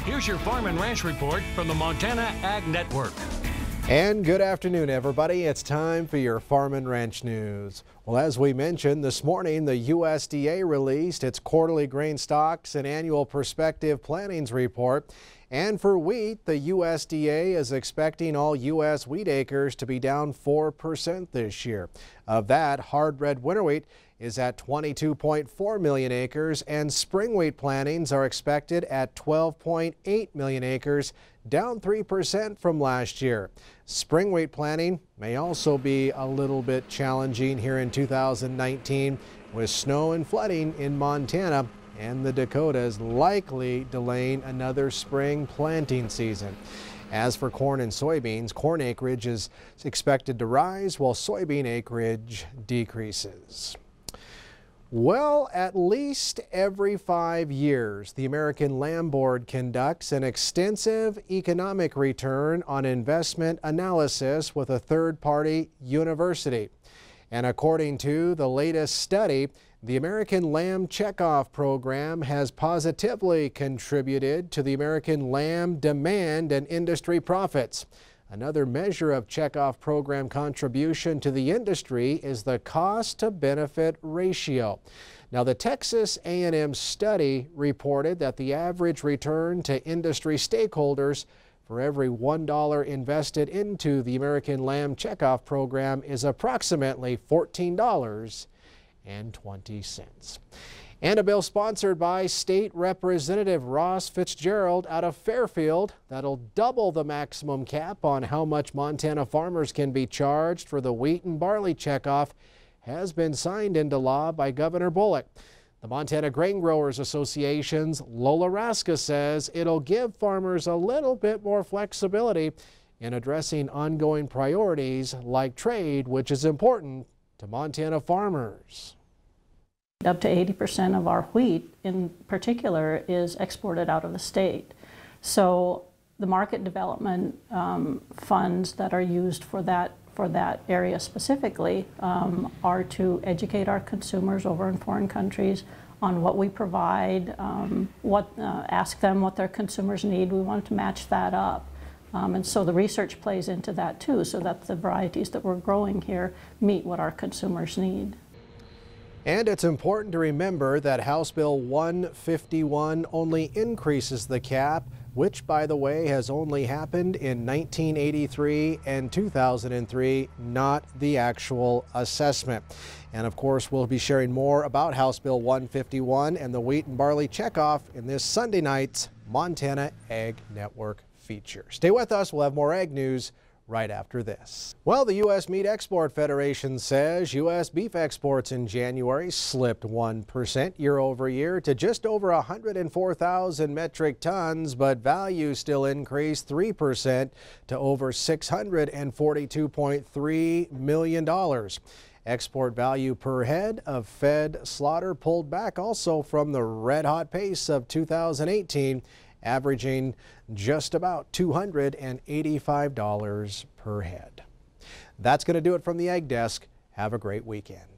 Here's your Farm and Ranch Report from the Montana Ag Network. And good afternoon, everybody. It's time for your Farm and Ranch News. Well, as we mentioned this morning, the USDA released its quarterly grain stocks and annual Prospective Plantings report. And for wheat, the USDA is expecting all U.S. wheat acres to be down 4% this year. Of that, hard red winter wheat is at 22.4 million acres, and spring wheat plantings are expected at 12.8 million acres, down 3% from last year. Spring wheat planting may also be a little bit challenging here in 2019 with snow and flooding in Montana and the Dakotas likely delaying another spring planting season. As for corn and soybeans, corn acreage is expected to rise while soybean acreage decreases. Well, at least every 5 years, the American Lamb Board conducts an extensive economic return on investment analysis with a third-party university. And according to the latest study, the American Lamb Checkoff program has positively contributed to the American lamb demand and industry profits. Another measure of checkoff program contribution to the industry is the cost-to-benefit ratio. Now, the Texas A&M study reported that the average return to industry stakeholders for every $1 invested into the American Lamb Checkoff program is approximately $14.20. And a bill sponsored by State Representative Ross Fitzgerald out of Fairfield that'll double the maximum cap on how much Montana farmers can be charged for the wheat and barley checkoff has been signed into law by Governor Bullock. The Montana Grain Growers Association's Lola Raska says it'll give farmers a little bit more flexibility in addressing ongoing priorities like trade, which is important to Montana farmers. Up to 80% of our wheat in particular is exported out of the state. So the market development funds that are used for that area specifically are to educate our consumers over in foreign countries on what we provide, ask them what their consumers need. We want to match that up. And so the research plays into that too, so that the varieties that we're growing here meet what our consumers need. And it's important to remember that House Bill 151 only increases the cap, which, by the way, has only happened in 1983 and 2003, not the actual assessment. And of course, we'll be sharing more about House Bill 151 and the wheat and barley checkoff in this Sunday night's Montana Ag Network feature. Stay with us. We'll have more ag news right after this. Well, the U.S. Meat Export Federation says U.S. beef exports in January slipped 1% year over year to just over 104,000 metric tons, but value still increased 3% to over $642.3 million. Export value per head of fed slaughter pulled back also from the red-hot pace of 2018, averaging just about $285 per head. That's going to do it from the Ag Desk. Have a great weekend.